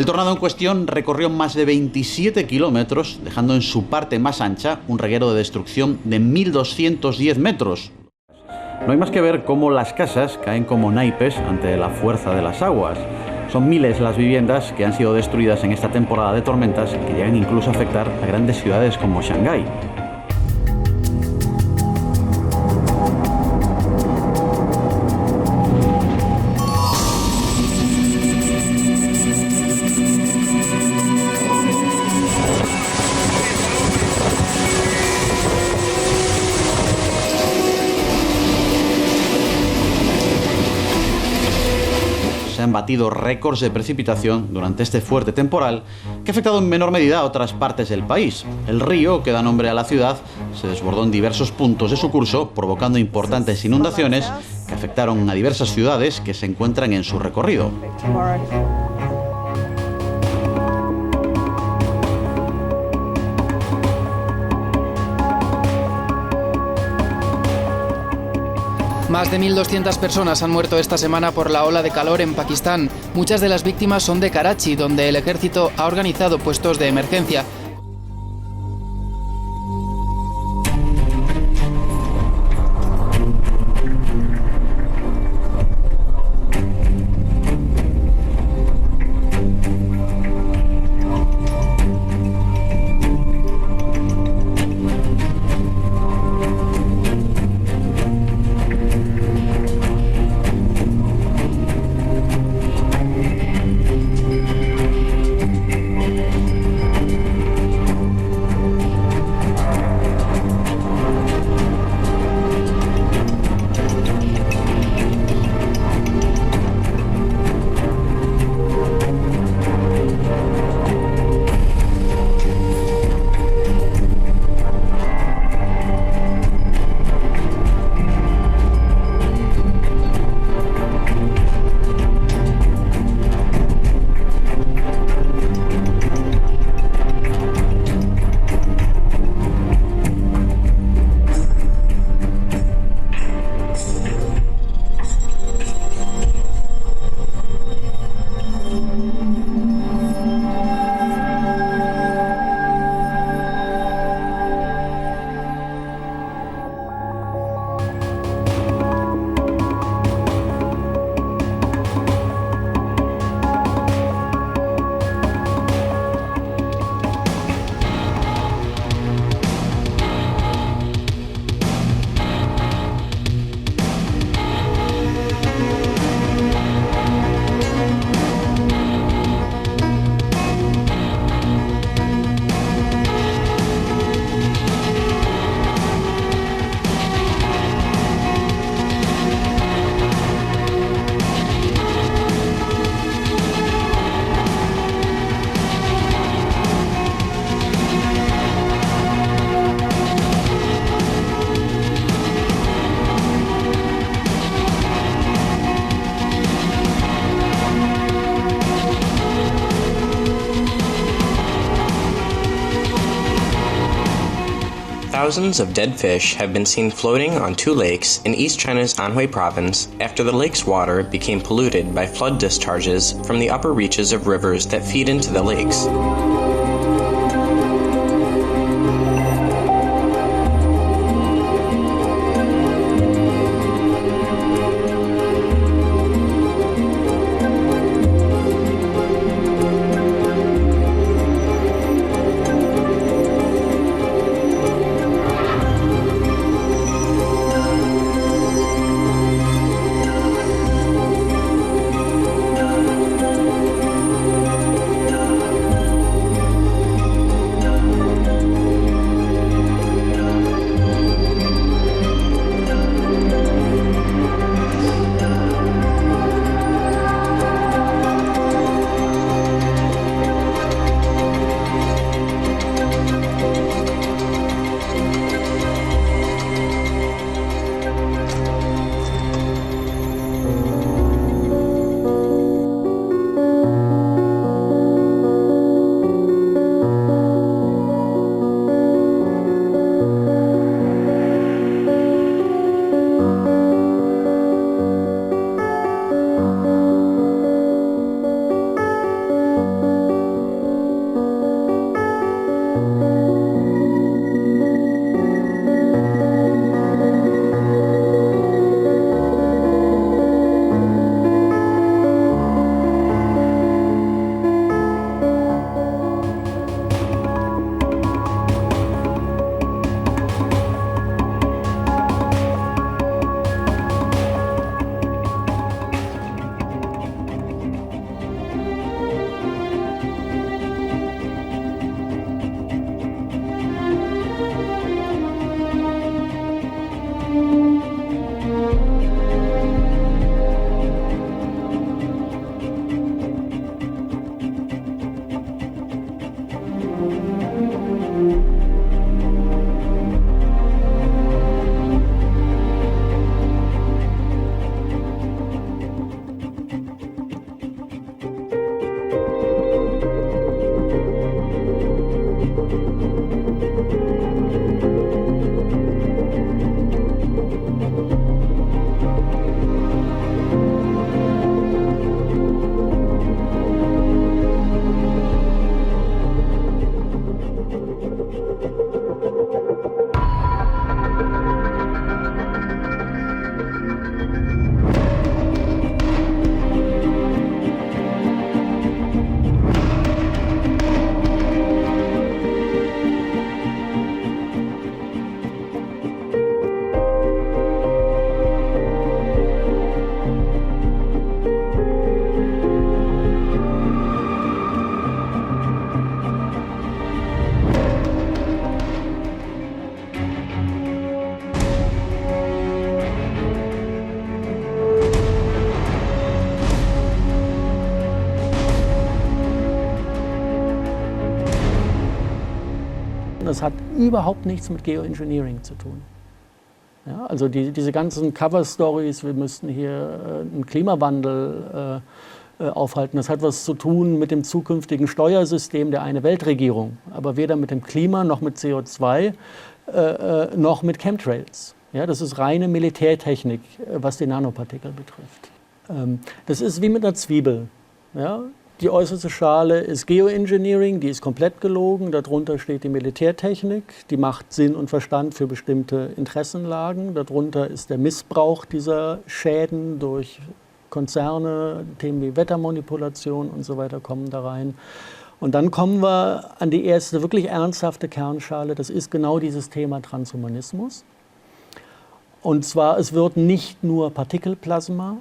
El tornado en cuestión recorrió más de 27 kilómetros, dejando en su parte más ancha un reguero de destrucción de 1.210 metros. No hay más que ver cómo las casas caen como naipes ante la fuerza de las aguas. Son miles las viviendas que han sido destruidas en esta temporada de tormentas, que llegan incluso a afectar a grandes ciudades como Shanghái. Se han batido récords de precipitación durante este fuerte temporal que ha afectado en menor medida a otras partes del país. El río, que da nombre a la ciudad, se desbordó en diversos puntos de su curso, provocando importantes inundaciones que afectaron a diversas ciudades que se encuentran en su recorrido. Más de 1.200 personas han muerto esta semana por la ola de calor en Pakistán. Muchas de las víctimas son de Karachi, donde el ejército ha organizado puestos de emergencia. Thousands of dead fish have been seen floating on 2 lakes in East China's Anhui province after the lake's water became polluted by flood discharges from the upper reaches of rivers that feed into the lakes. Das hat überhaupt nichts mit Geoengineering zu tun. Ja, also diese ganzen Cover-Stories, wir müssten hier einen Klimawandel aufhalten, das hat was zu tun mit dem zukünftigen Steuersystem der eine Weltregierung, aber weder mit dem Klima noch mit CO2 noch mit Chemtrails. Ja, das ist reine Militärtechnik, was die Nanopartikel betrifft. Das ist wie mit einer Zwiebel. Ja? Die äußerste Schale ist Geoengineering, die ist komplett gelogen. Darunter steht die Militärtechnik, die macht Sinn und Verstand für bestimmte Interessenlagen. Darunter ist der Missbrauch dieser Schäden durch Konzerne, Themen wie Wettermanipulation und so weiter kommen da rein. Und dann kommen wir an die erste wirklich ernsthafte Kernschale, das ist genau dieses Thema Transhumanismus. Und zwar, es wird nicht nur Partikelplasma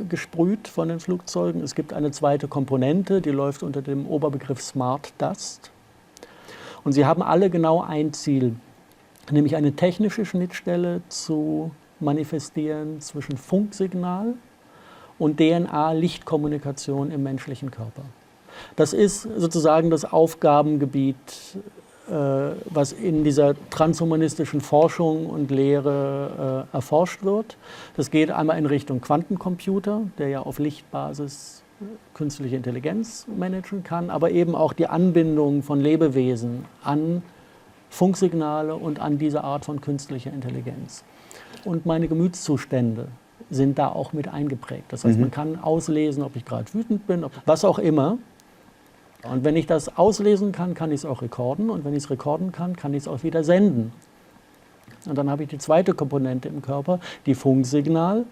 gesprüht von den Flugzeugen. Es gibt eine zweite Komponente, die läuft unter dem Oberbegriff Smart Dust. Und sie haben alle genau ein Ziel, nämlich eine technische Schnittstelle zu manifestieren zwischen Funksignal und DNA-Lichtkommunikation im menschlichen Körper. Das ist sozusagen das Aufgabengebiet, was in dieser transhumanistischen Forschung und Lehre erforscht wird. Das geht einmal in Richtung Quantencomputer, der ja auf Lichtbasis künstliche Intelligenz managen kann, aber eben auch die Anbindung von Lebewesen an Funksignale und an diese Art von künstlicher Intelligenz. Und meine Gemütszustände sind da auch mit eingeprägt. Das heißt, man kann auslesen, ob ich gerade wütend bin, was auch immer. Und wenn ich das auslesen kann, kann ich es auch rekorden. Und wenn ich es rekorden kann, kann ich es auch wieder senden. Und dann habe ich die zweite Komponente im Körper, die Funksignal,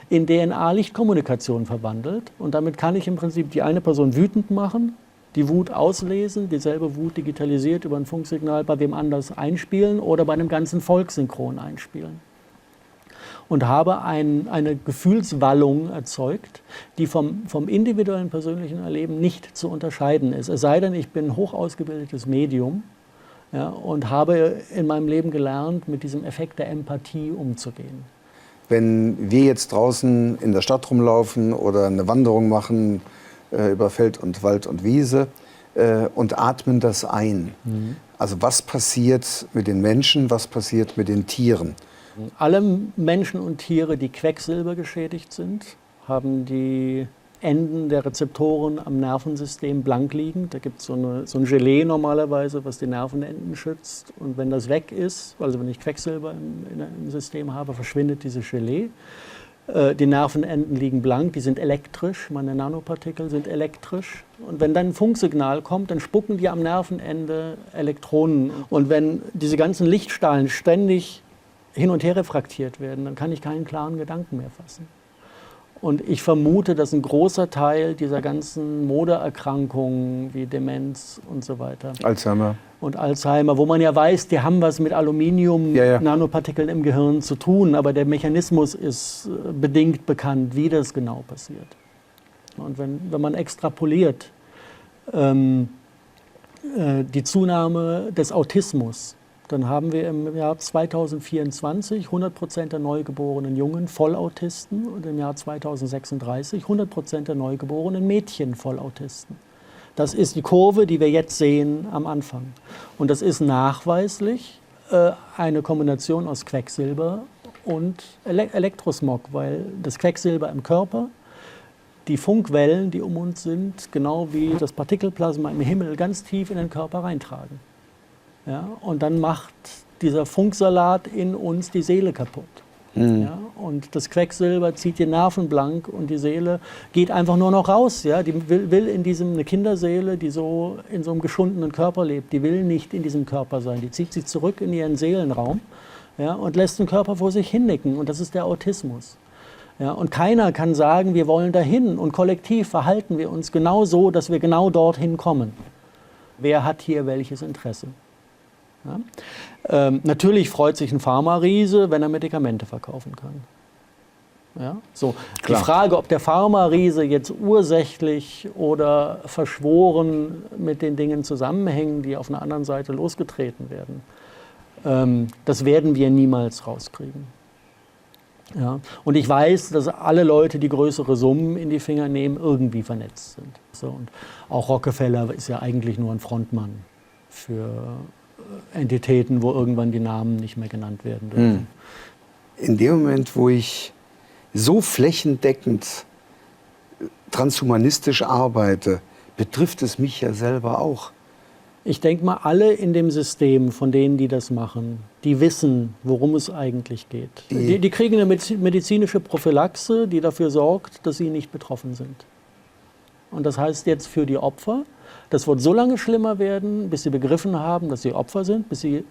in DNA-Lichtkommunikation verwandelt. Und damit kann ich im Prinzip die eine Person wütend machen, die Wut auslesen, dieselbe Wut digitalisiert über ein Funksignal bei wem anders einspielen oder bei einem ganzen Volk synchron einspielen. Und habe eine Gefühlswallung erzeugt, die vom individuellen persönlichen Erleben nicht zu unterscheiden ist. Es sei denn, ich bin ein hoch ausgebildetes Medium, ja, und habe in meinem Leben gelernt, mit diesem Effekt der Empathie umzugehen. Wenn wir jetzt draußen in der Stadt rumlaufen oder eine Wanderung machen über Feld und Wald und Wiese und atmen das ein, also was passiert mit den Menschen, was passiert mit den Tieren? Alle Menschen und Tiere, die Quecksilber geschädigt sind, haben die Enden der Rezeptoren am Nervensystem blank liegen. Da gibt es so ein Gelee normalerweise, was die Nervenenden schützt. Und wenn das weg ist, also wenn ich Quecksilber im System habe, verschwindet dieses Gelee. Die Nervenenden liegen blank, die sind elektrisch, meine Nanopartikel sind elektrisch. Und wenn dann ein Funksignal kommt, dann spucken die am Nervenende Elektronen. Und wenn diese ganzen Lichtstrahlen ständig hin und her refraktiert werden, dann kann ich keinen klaren Gedanken mehr fassen. Und ich vermute, dass ein großer Teil dieser ganzen Modeerkrankungen wie Demenz und so weiter. Alzheimer. Und Alzheimer, wo man ja weiß, die haben was mit Aluminium-Nanopartikeln im Gehirn zu tun, aber der Mechanismus ist bedingt bekannt, wie das genau passiert. Und wenn man extrapoliert, die Zunahme des Autismus, dann haben wir im Jahr 2024 100% der neugeborenen Jungen Vollautisten und im Jahr 2036 100% der neugeborenen Mädchen Vollautisten. Das ist die Kurve, die wir jetzt sehen am Anfang. Und das ist nachweislich eine Kombination aus Quecksilber und Elektrosmog, weil das Quecksilber im Körper die Funkwellen, die um uns sind, genau wie das Partikelplasma im Himmel, ganz tief in den Körper reintragen. Ja, und dann macht dieser Funksalat in uns die Seele kaputt. Ja, und das Quecksilber zieht die Nerven blank und die Seele geht einfach nur noch raus. Ja, die will in eine Kinderseele, die so in so einem geschundenen Körper lebt, die will nicht in diesem Körper sein. Die zieht sich zurück in ihren Seelenraum, ja, und lässt den Körper vor sich hinnicken. Und das ist der Autismus. Ja, und keiner kann sagen, wir wollen dahin. Und kollektiv verhalten wir uns genau so, dass wir genau dorthin kommen. Wer hat hier welches Interesse? Ja. Natürlich freut sich ein Pharma-Riese, wenn er Medikamente verkaufen kann. Ja, so. Die Frage, ob der Pharma-Riese jetzt ursächlich oder verschworen mit den Dingen zusammenhängen, die auf einer anderen Seite losgetreten werden, das werden wir niemals rauskriegen. Ja. Und ich weiß, dass alle Leute, die größere Summen in die Finger nehmen, irgendwie vernetzt sind. So, und auch Rockefeller ist ja eigentlich nur ein Frontmann für Entitäten, wo irgendwann die Namen nicht mehr genannt werden dürfen. In dem Moment, wo ich so flächendeckend transhumanistisch arbeite, betrifft es mich ja selber auch. Ich denke mal, alle in dem System, von denen, die das machen, die wissen, worum es eigentlich geht. Die kriegen eine medizinische Prophylaxe, die dafür sorgt, dass sie nicht betroffen sind. Und das heißt jetzt für die Opfer, das wird so lange schlimmer werden, bis sie begriffen haben, dass sie Opfer sind, bis sie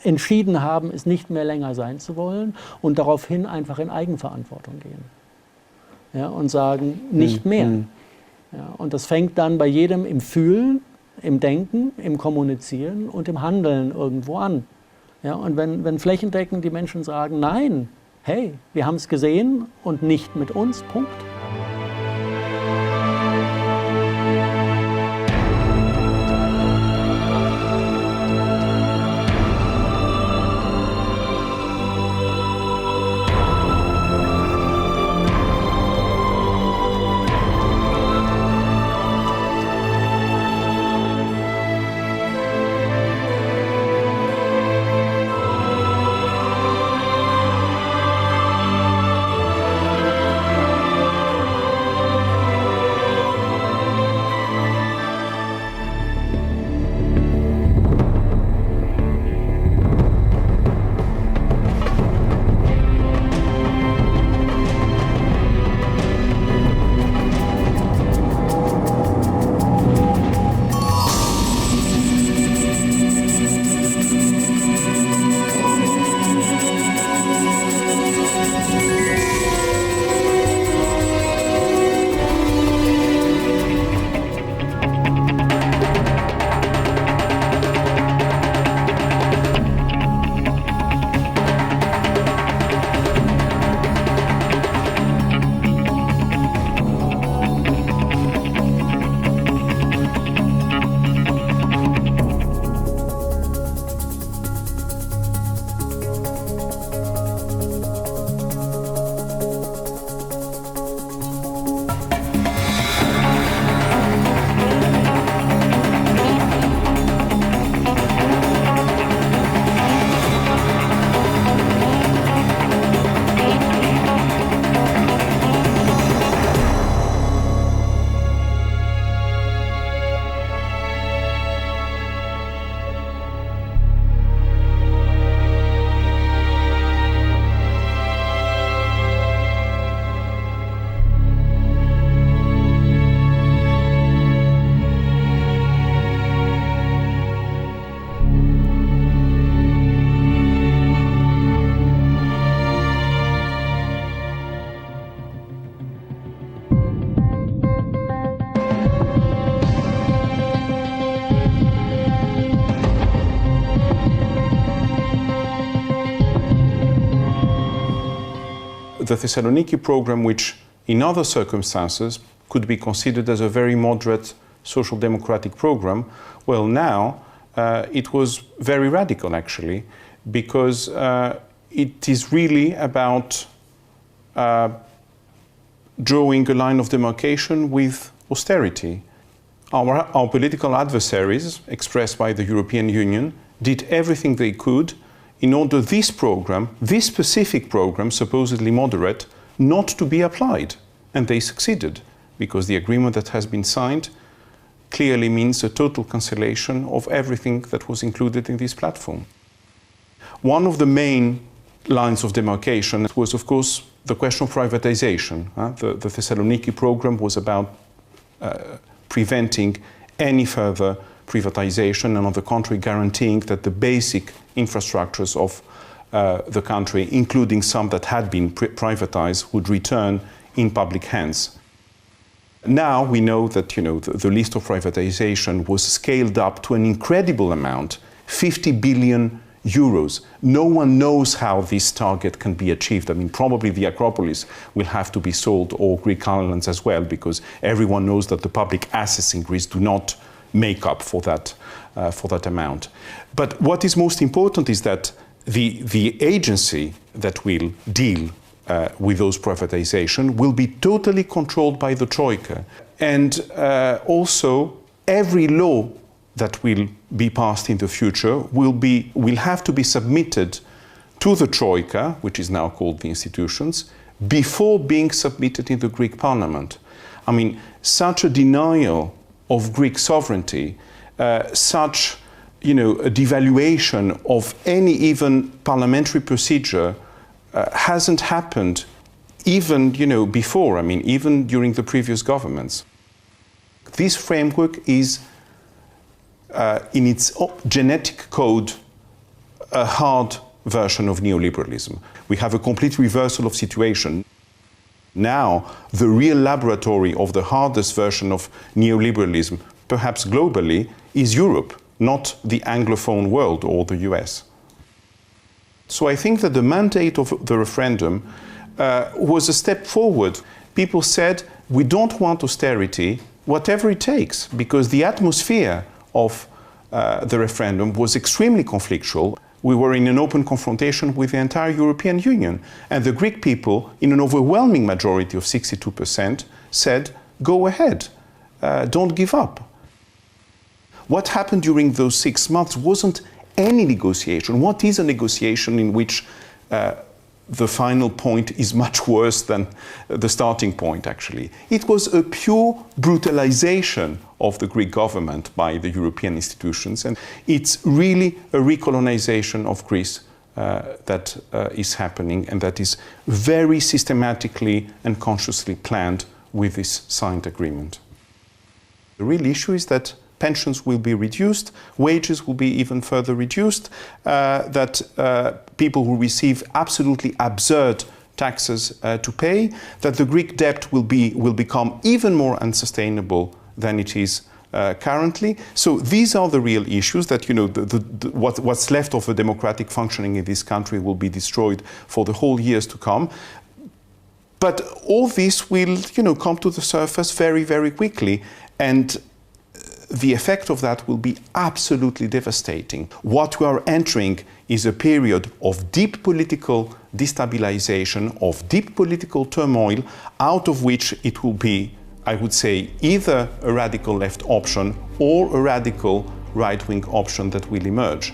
entschieden haben, es nicht mehr länger sein zu wollen und daraufhin einfach in Eigenverantwortung gehen. Ja, und sagen, nicht mehr. Ja, und das fängt dann bei jedem im Fühlen, im Denken, im Kommunizieren und im Handeln irgendwo an. Ja, und wenn flächendeckend die Menschen sagen, nein, hey, wir haben es gesehen und nicht mit uns, Punkt. the Thessaloniki program, which in other circumstances could be considered as a very moderate social democratic program, well, now it was very radical, actually, because it is really about drawing a line of demarcation with austerity. Our political adversaries, expressed by the European Union, did everything they could in order this program, this specific program, supposedly moderate, not to be applied. And they succeeded, because the agreement that has been signed clearly means a total cancellation of everything that was included in this platform. One of the main lines of demarcation was, of course, the question of privatization. The Thessaloniki program was about preventing any further privatization, and on the contrary, guaranteeing that the basic infrastructures of the country, including some that had been privatized, would return in public hands. Now we know that the list of privatization was scaled up to an incredible amount, 50 billion euros. No one knows how this target can be achieved. I mean, probably the Acropolis will have to be sold, or Greek islands as well, because everyone knows that the public assets in Greece do not make up for that amount. But what is most important is that the agency that will deal with those privatization will be totally controlled by the Troika. And also, every law that will be passed in the future will have to be submitted to the Troika, which is now called the institutions, before being submitted in the Greek parliament. I mean, such a denial of Greek sovereignty, such a devaluation of any even parliamentary procedure hasn't happened even before. I mean, even during the previous governments. This framework is in its genetic code a hard version of neoliberalism. We have a complete reversal of situation. Now, the real laboratory of the hardest version of neoliberalism, perhaps globally, is Europe, not the Anglophone world or the US. So I think that the mandate of the referendum was a step forward. People said, we don't want austerity, whatever it takes, because the atmosphere of the referendum was extremely conflictual. We were in an open confrontation with the entire European Union. And the Greek people, in an overwhelming majority of 62%, said, go ahead, don't give up. What happened during those 6 months wasn't any negotiation. What is a negotiation in which the final point is much worse than the starting point, actually? It was a pure brutalization of the Greek government by the European institutions, and it's really a recolonization of Greece that is happening, and that is very systematically and consciously planned with this signed agreement. The real issue is that pensions will be reduced, wages will be even further reduced, that people who receive absolutely absurd taxes to pay, that the Greek debt will become even more unsustainable than it is currently. So these are the real issues that, what's left of a democratic functioning in this country will be destroyed for the whole years to come. But all this will, come to the surface very, very quickly. And the effect of that will be absolutely devastating. What we are entering is a period of deep political destabilization, of deep political turmoil, out of which it will be, I would say, either a radical left option or a radical right-wing option that will emerge.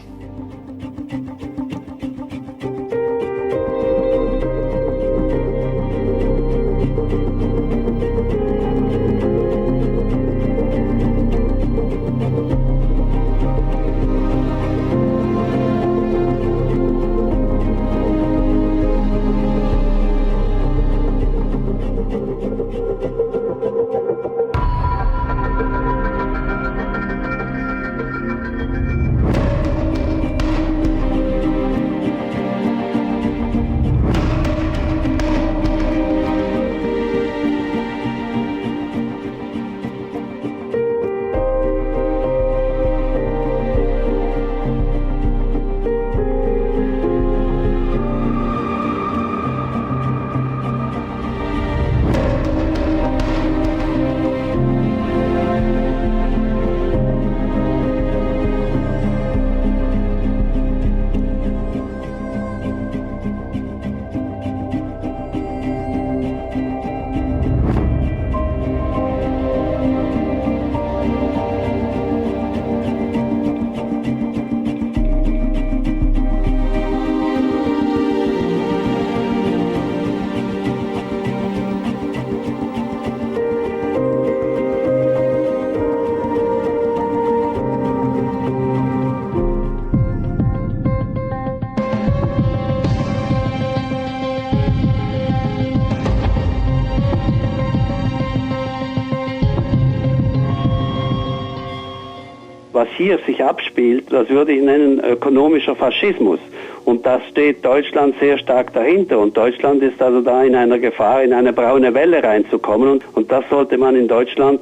Was hier sich abspielt, das würde ich nennen ökonomischer Faschismus. Und da steht Deutschland sehr stark dahinter. Und Deutschland ist also da in einer Gefahr, in eine braune Welle reinzukommen. Und das sollte man in Deutschland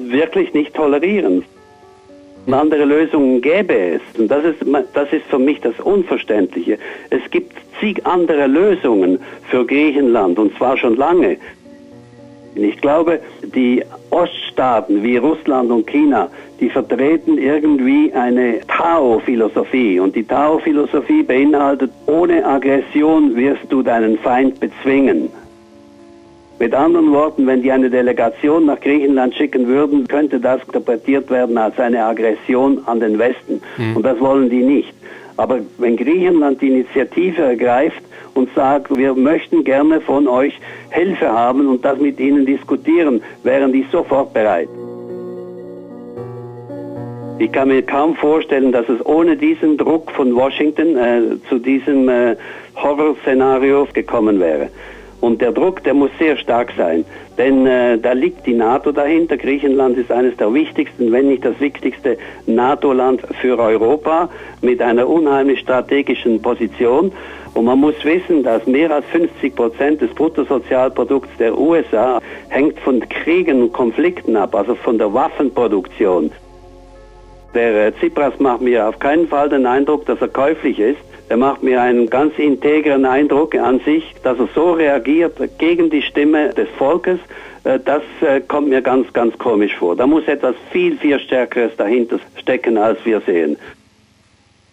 wirklich nicht tolerieren. Andere Lösungen gäbe es. Und das ist für mich das Unverständliche. Es gibt zig andere Lösungen für Griechenland, und zwar schon lange. Ich glaube, die Oststaaten wie Russland und China, die vertreten irgendwie eine Tao-Philosophie. Und die Tao-Philosophie beinhaltet, ohne Aggression wirst du deinen Feind bezwingen. Mit anderen Worten, wenn die eine Delegation nach Griechenland schicken würden, könnte das interpretiert werden als eine Aggression an den Westen. Und das wollen die nicht. Aber wenn Griechenland die Initiative ergreift und sagt, wir möchten gerne von euch Hilfe haben und das mit ihnen diskutieren, wären die sofort bereit. Ich kann mir kaum vorstellen, dass es ohne diesen Druck von Washington zu diesem Horrorszenario gekommen wäre. Und der Druck, der muss sehr stark sein, denn da liegt die NATO dahinter. Griechenland ist eines der wichtigsten, wenn nicht das wichtigste NATO-Land für Europa mit einer unheimlich strategischen Position. Und man muss wissen, dass mehr als 50% des Bruttosozialprodukts der USA hängt von Kriegen und Konflikten ab, also von der Waffenproduktion. Der Tsipras macht mir auf keinen Fall den Eindruck, dass er käuflich ist. Er macht mir einen ganz integren Eindruck an sich, dass er so reagiert gegen die Stimme des Volkes. Das kommt mir ganz, ganz komisch vor. Da muss etwas viel, viel Stärkeres dahinter stecken, als wir sehen.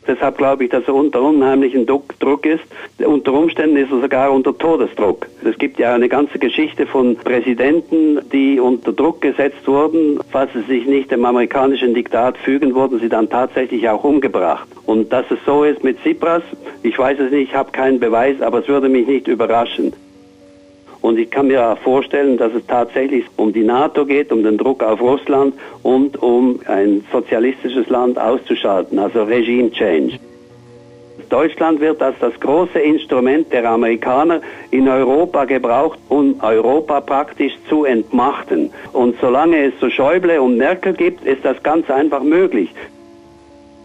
Deshalb glaube ich, dass er unter unheimlichen Druck ist. Unter Umständen ist er sogar unter Todesdruck. Es gibt ja eine ganze Geschichte von Präsidenten, die unter Druck gesetzt wurden. Falls sie sich nicht dem amerikanischen Diktat fügen, wurden sie dann tatsächlich auch umgebracht. Und dass es so ist mit Tsipras, ich weiß es nicht, ich habe keinen Beweis, aber es würde mich nicht überraschen. Und ich kann mir auch vorstellen, dass es tatsächlich um die NATO geht, um den Druck auf Russland und um ein sozialistisches Land auszuschalten, also Regime Change. Deutschland wird als das große Instrument der Amerikaner in Europa gebraucht, um Europa praktisch zu entmachten. Und solange es so Schäuble und Merkel gibt, ist das ganz einfach möglich.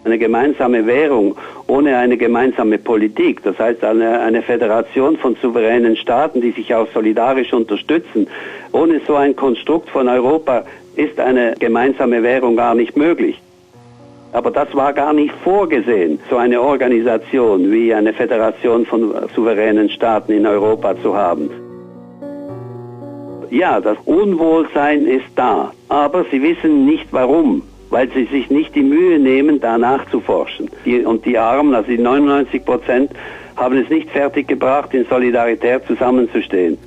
Eine gemeinsame Währung ohne eine gemeinsame Politik, das heißt eine Föderation von souveränen Staaten, die sich auch solidarisch unterstützen, ohne so ein Konstrukt von Europa ist eine gemeinsame Währung gar nicht möglich. Aber das war gar nicht vorgesehen, so eine Organisation wie eine Föderation von souveränen Staaten in Europa zu haben. Ja, das Unwohlsein ist da, aber sie wissen nicht warum. Weil sie sich nicht die Mühe nehmen, da nachzuforschen. Und die Armen, also die 99%, haben es nicht fertiggebracht, in Solidarität zusammenzustehen.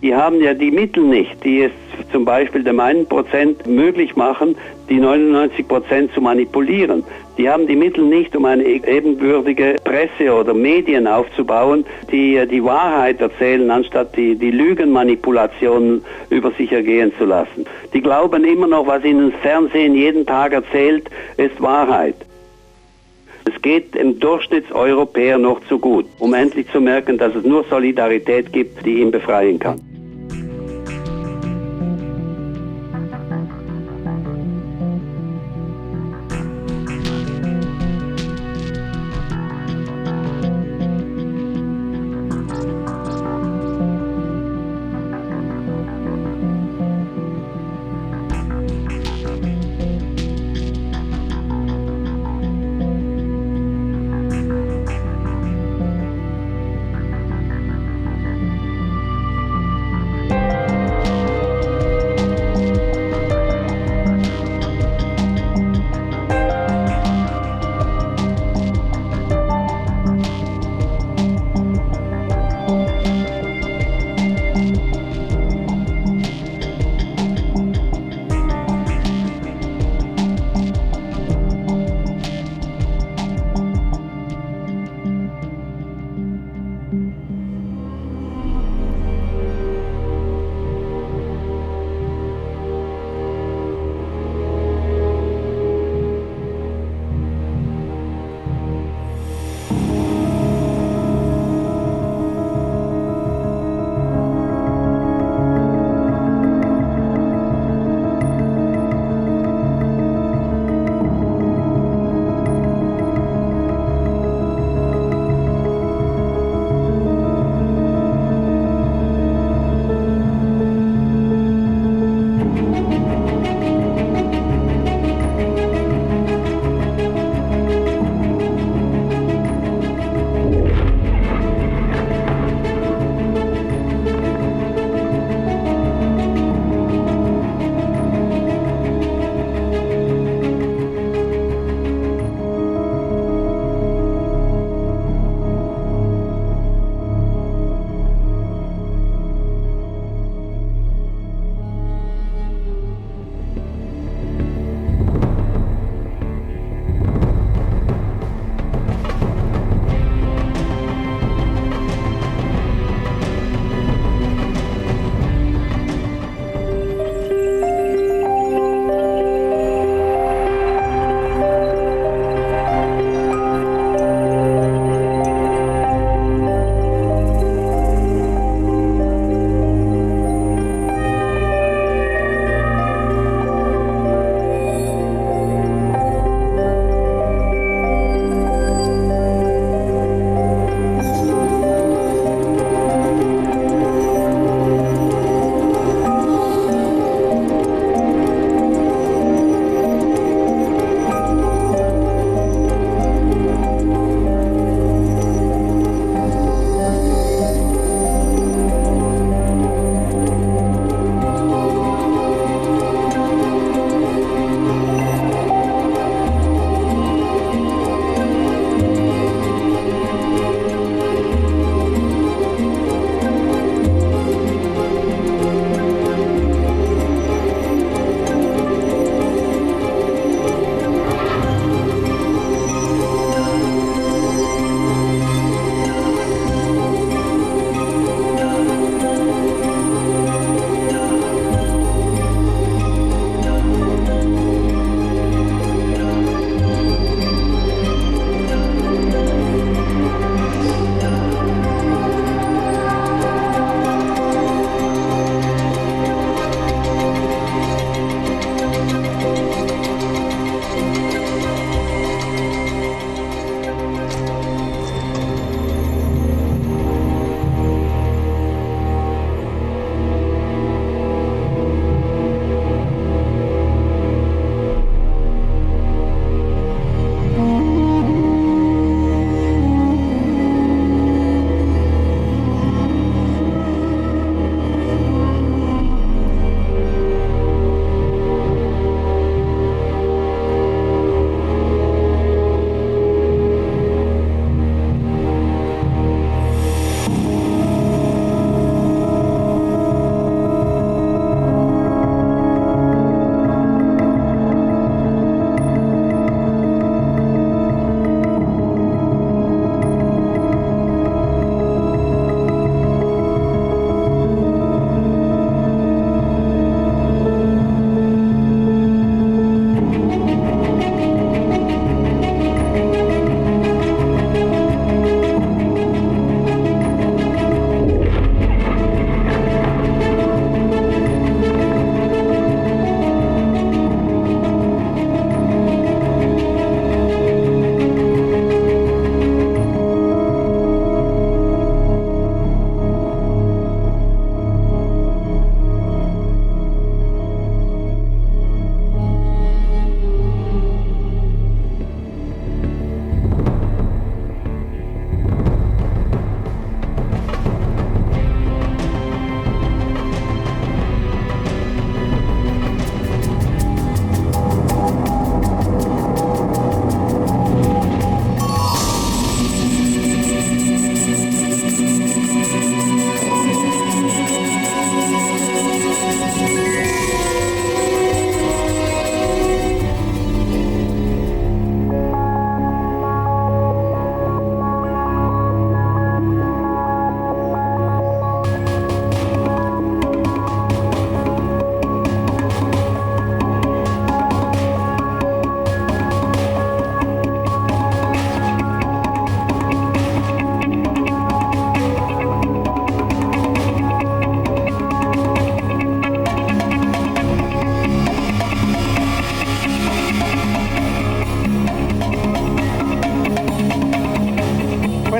Die haben ja die Mittel nicht, die es zum Beispiel dem 1% möglich machen, die 99% zu manipulieren. Die haben die Mittel nicht, um eine ebenbürtige Presse oder Medien aufzubauen, die die Wahrheit erzählen, anstatt die Lügenmanipulationen über sich ergehen zu lassen. Die glauben immer noch, was ihnen das Fernsehen jeden Tag erzählt, ist Wahrheit. Es geht dem Durchschnittseuropäer noch zu gut, um endlich zu merken, dass es nur Solidarität gibt, die ihn befreien kann.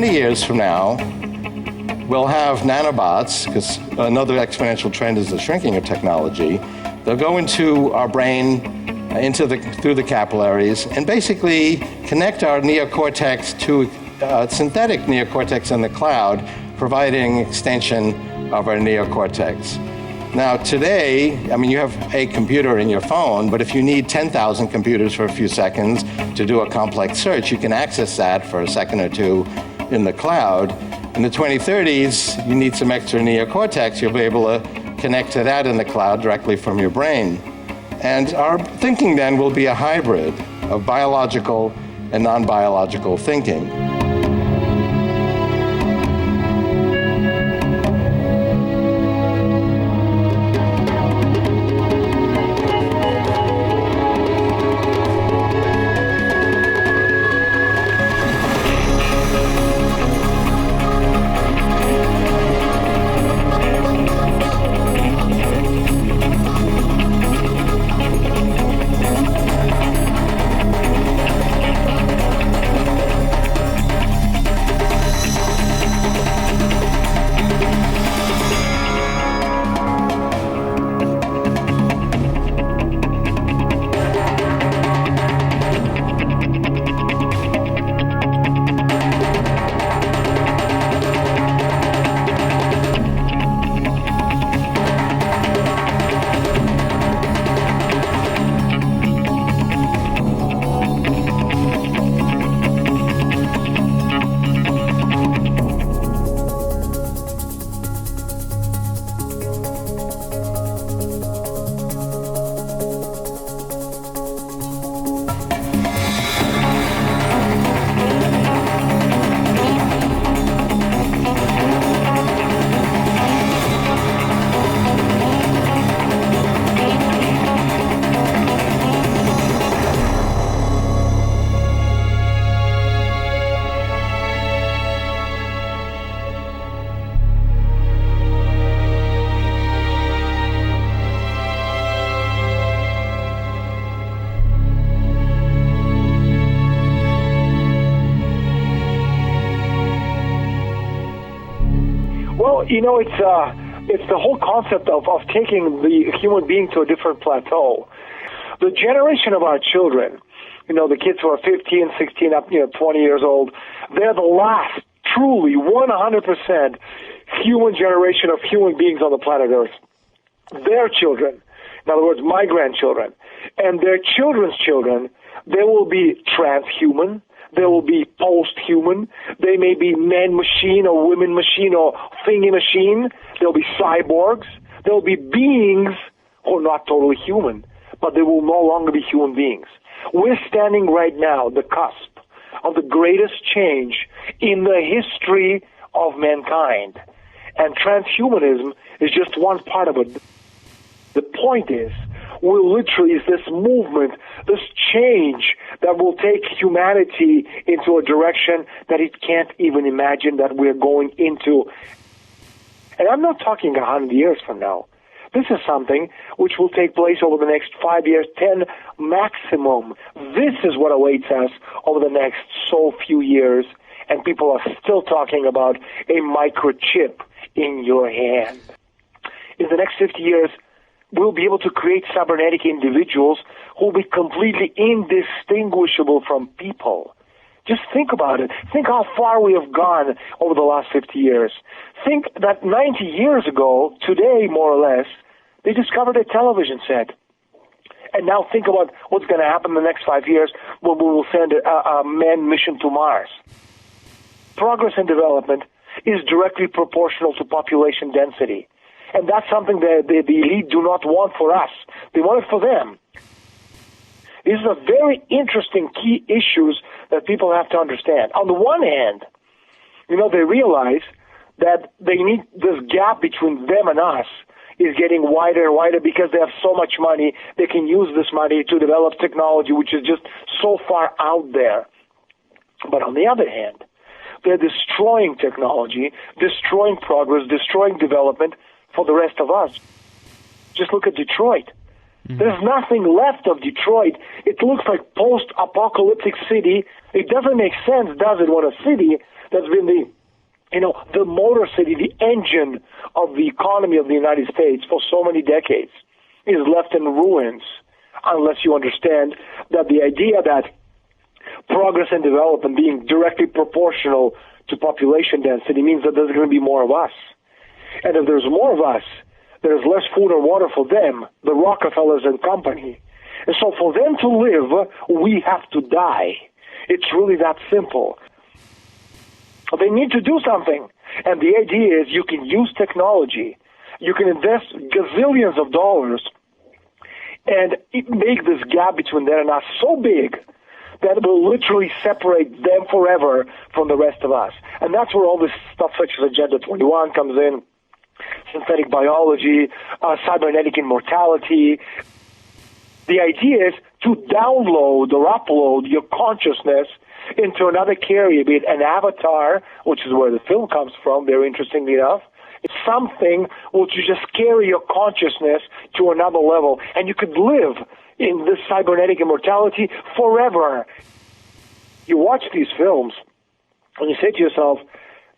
20 years from now, we'll have nanobots, because another exponential trend is the shrinking of technology. They'll go into our brain, through the capillaries, and basically connect our neocortex to synthetic neocortex in the cloud, providing extension of our neocortex. Now today, I mean, you have a computer in your phone, but if you need 10,000 computers for a few seconds to do a complex search, you can access that for a second or two in the cloud. In the 2030s, you need some extra neocortex, you'll be able to connect to that in the cloud directly from your brain. And our thinking then will be a hybrid of biological and non-biological thinking. You know, it's the whole concept of taking the human being to a different plateau. The generation of our children, you know, the kids who are 15, 16, up, 20 years old, they're the last, truly, 100% human generation of human beings on the planet Earth. Their children, in other words, my grandchildren, and their children's children, they will be transhuman. They will be post-human. They may be man-machine or women-machine or thingy-machine. They'll be cyborgs. They'll be beings who are not totally human, but they will no longer be human beings. We're standing right now at the cusp of the greatest change in the history of mankind. And transhumanism is just one part of it. The point is, we're literally is this movement, this change that will take humanity into a direction that it can't even imagine that we're going into. And I'm not talking 100 years from now. This is something which will take place over the next 5 years, 10 maximum. This is what awaits us over the next so few years, and people are still talking about a microchip in your hand. In the next 50 years, we'll be able to create cybernetic individuals who will be completely indistinguishable from people. Just think about it. Think how far we have gone over the last 50 years. Think that 90 years ago, today more or less, they discovered a television set. And now think about what's going to happen in the next 5 years when we will send a manned mission to Mars. Progress and development is directly proportional to population density. And that's something that the elite do not want for us. They want it for them. These are very interesting key issues that people have to understand. On the one hand, they realize that they need this gap between them and us is getting wider and wider because they have so much money. They can use this money to develop technology which is just so far out there. But on the other hand, they're destroying technology, destroying progress, destroying development for the rest of us. Just look at Detroit. There's nothing left of Detroit. It looks like post-apocalyptic city. It doesn't make sense, does it, when a city that's been the motor city, the engine of the economy of the United States for so many decades, is left in ruins unless you understand that the idea that progress and development being directly proportional to population density means that there's going to be more of us. And if there's more of us, there's less food or water for them, the Rockefellers and company. And so for them to live, we have to die. It's really that simple. They need to do something. And the idea is you can use technology. You can invest gazillions of dollars and make this gap between them and us so big that it will literally separate them forever from the rest of us. And that's where all this stuff such as Agenda 21 comes in, synthetic biology, cybernetic immortality. The idea is to download or upload your consciousness into another carrier, be it an avatar, which is where the film comes from, very interestingly enough. It's something which you just carry your consciousness to another level, and you could live in this cybernetic immortality forever. You watch these films, and you say to yourself,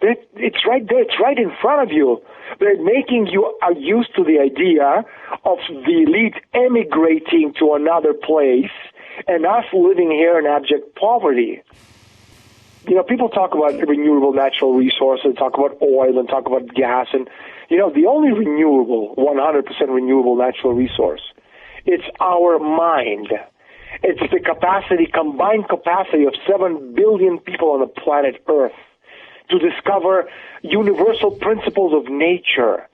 it's right there, it's right in front of you. They're making you are used to the idea of the elite emigrating to another place and us living here in abject poverty. People talk about renewable natural resources, talk about oil, and talk about gas, and, the only renewable, 100% renewable natural resource, it's our mind. It's the combined capacity of 7 billion people on the planet Earth to discover universal principles of nature,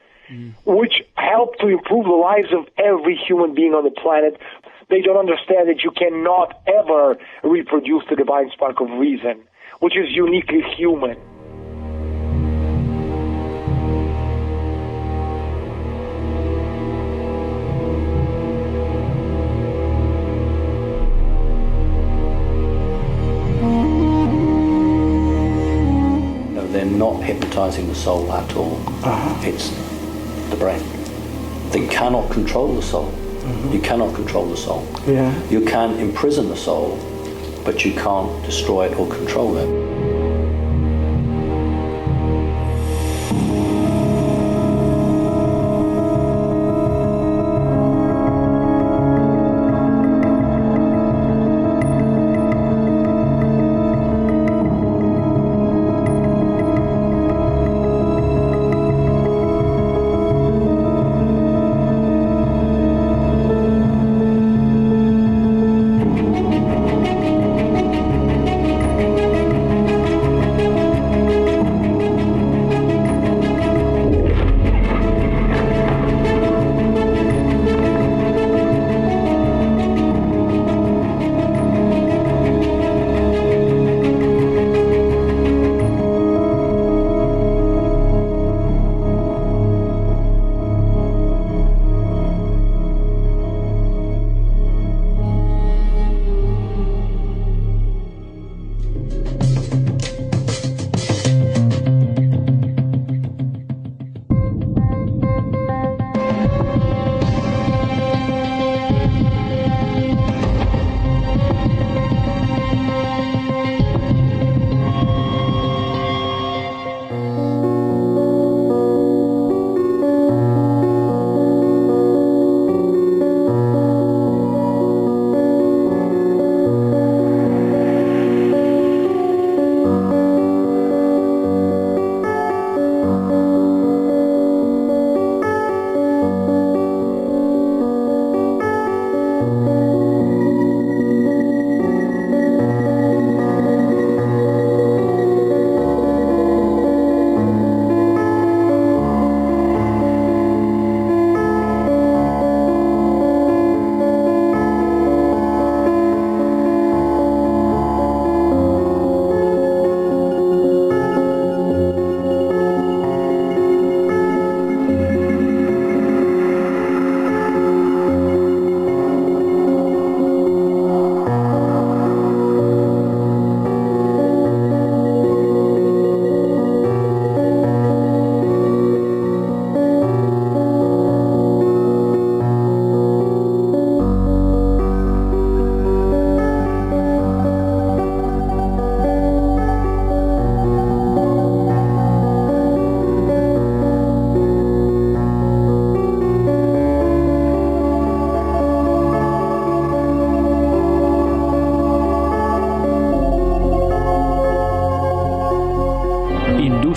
which help to improve the lives of every human being on the planet. They don't understand that you cannot ever reproduce the divine spark of reason, which is uniquely human. They're not hypnotizing the soul at all. It's the brain. They cannot control the soul. You cannot control the soul. Yeah. You can imprison the soul, but you can't destroy it or control it.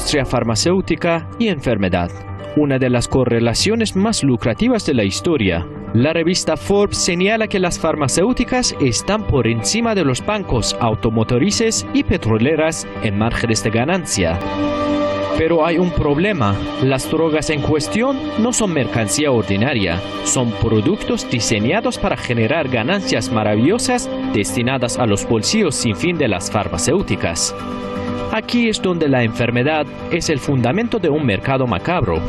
industria farmacéutica y enfermedad, una de las correlaciones más lucrativas de la historia. La revista Forbes señala que las farmacéuticas están por encima de los bancos, automotrices y petroleras en márgenes de ganancia. Pero hay un problema. Las drogas en cuestión no son mercancía ordinaria, son productos diseñados para generar ganancias maravillosas destinadas a los bolsillos sin fin de las farmacéuticas. Aquí es donde la enfermedad es el fundamento de un mercado macabro.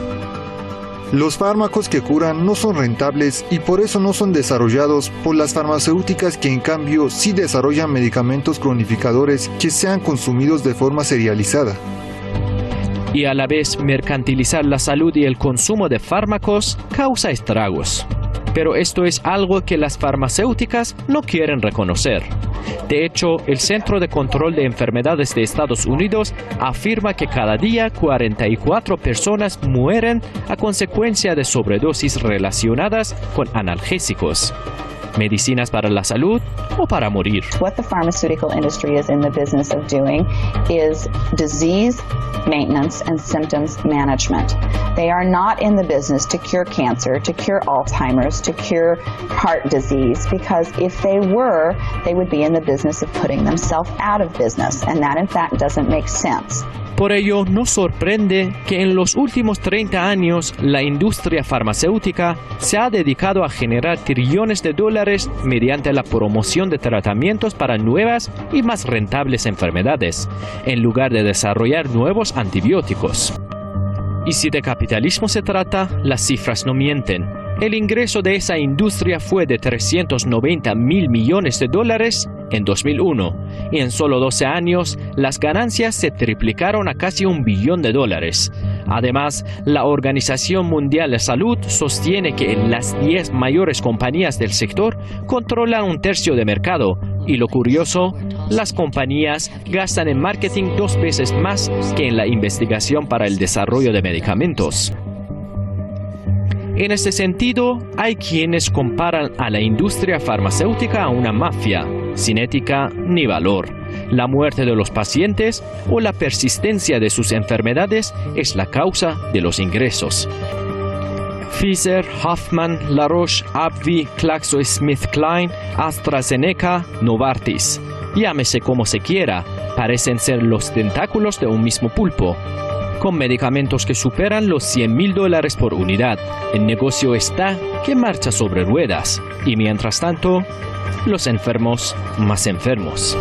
Los fármacos que curan no son rentables y por eso no son desarrollados por las farmacéuticas, que en cambio sí desarrollan medicamentos cronificadores que sean consumidos de forma serializada. Y a la vez mercantilizar la salud y el consumo de fármacos causa estragos. Pero esto es algo que las farmacéuticas no quieren reconocer. De hecho, el Centro de Control de Enfermedades de Estados Unidos afirma que cada día 44 personas mueren a consecuencia de sobredosis relacionadas con analgésicos, medicinas para la salud o para morir. What the pharmaceutical industry is in the business of doing is disease maintenance and symptoms management. They are not in the business to cure cancer, to cure Alzheimer's, to cure heart disease, because if they were, they would be in the business of putting themselves out of business, and that in fact doesn't make sense. Por ello, nos sorprende que en los últimos 30 años la industria farmacéutica se ha dedicado a generar trillones de dólares mediante la promoción de tratamientos para nuevas y más rentables enfermedades, en lugar de desarrollar nuevos antibióticos. Y si de capitalismo se trata, las cifras no mienten. El ingreso de esa industria fue de 390 mil millones de dólares en 2001, y en solo 12 años las ganancias se triplicaron a casi $1 billón. Además, la Organización Mundial de Salud sostiene que las 10 mayores compañías del sector controlan 1/3 de mercado, y lo curioso, las compañías gastan en marketing 2 veces más que en la investigación para el desarrollo de medicamentos. En este sentido, hay quienes comparan a la industria farmacéutica a una mafia, sin ética ni valor. La muerte de los pacientes o la persistencia de sus enfermedades es la causa de los ingresos. Pfizer, Hoffman, La Roche, AbbVie, GlaxoSmithKline, AstraZeneca, Novartis. Llámese como se quiera, parecen ser los tentáculos de un mismo pulpo. Con medicamentos que superan los $100,000 por unidad, el negocio está que marcha sobre ruedas, y mientras tanto, los enfermos más enfermos.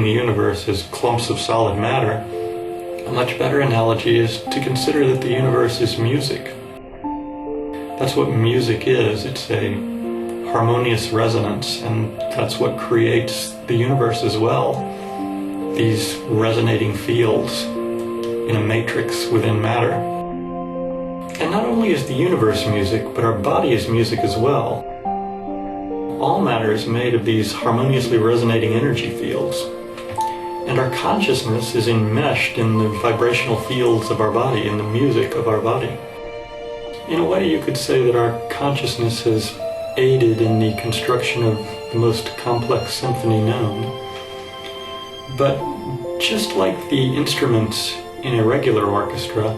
the universe as clumps of solid matter, a much better analogy is to consider that the universe is music. That's what music is. It's a harmonious resonance, and that's what creates the universe as well. These resonating fields in a matrix within matter. And not only is the universe music, but our body is music as well. All matter is made of these harmoniously resonating energy fields. And our consciousness is enmeshed in the vibrational fields of our body, in the music of our body. In a way, you could say that our consciousness has aided in the construction of the most complex symphony known. But just like the instruments in a regular orchestra,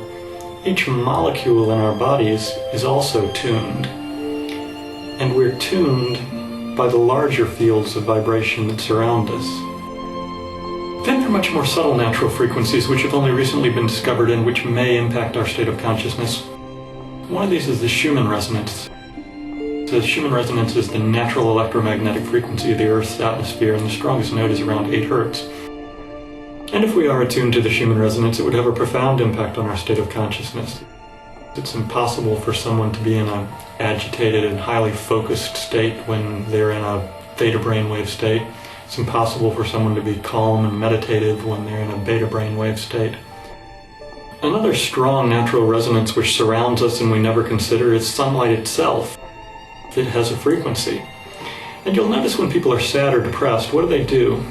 each molecule in our bodies is also tuned. And we're tuned by the larger fields of vibration that surround us. Then there are much more subtle natural frequencies which have only recently been discovered and which may impact our state of consciousness. One of these is the Schumann resonance. The Schumann resonance is the natural electromagnetic frequency of the Earth's atmosphere, and the strongest note is around 8 Hertz. And if we are attuned to the Schumann resonance, it would have a profound impact on our state of consciousness. It's impossible for someone to be in an agitated and highly focused state when they're in a theta brainwave state. It's impossible for someone to be calm and meditative when they're in a beta brainwave state. Another strong natural resonance which surrounds us and we never consider is sunlight itself. It has a frequency. And you'll notice when people are sad or depressed, what do?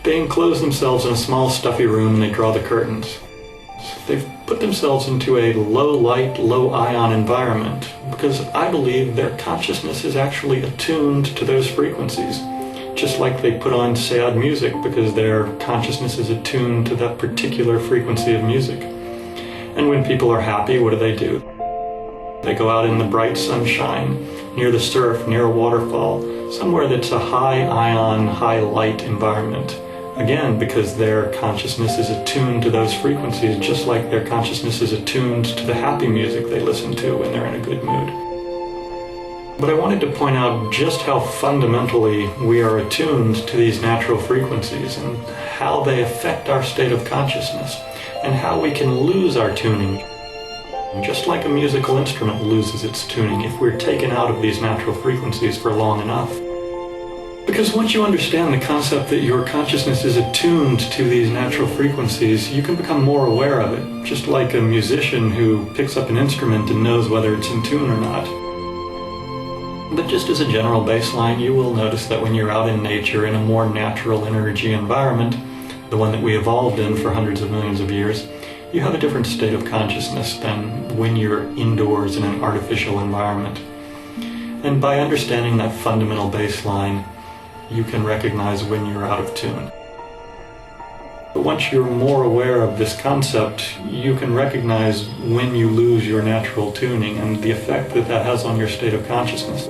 They enclose themselves in a small stuffy room and they draw the curtains. They've put themselves into a low light, low ion environment because I believe their consciousness is actually attuned to those frequencies. Just like they put on sad music because their consciousness is attuned to that particular frequency of music. And when people are happy, what do? They go out in the bright sunshine, near the surf, near a waterfall, somewhere that's a high ion, high light environment. Again, because their consciousness is attuned to those frequencies, just like their consciousness is attuned to the happy music they listen to when they're in a good mood. But I wanted to point out just how fundamentally we are attuned to these natural frequencies and how they affect our state of consciousness and how we can lose our tuning. Just like a musical instrument loses its tuning if we're taken out of these natural frequencies for long enough. Because once you understand the concept that your consciousness is attuned to these natural frequencies, you can become more aware of it, just like a musician who picks up an instrument and knows whether it's in tune or not. But just as a general baseline, you will notice that when you're out in nature in a more natural energy environment, the one that we evolved in for hundreds of millions of years, you have a different state of consciousness than when you're indoors in an artificial environment. And by understanding that fundamental baseline, you can recognize when you're out of tune. But once you're more aware of this concept, you can recognize when you lose your natural tuning and the effect that that has on your state of consciousness.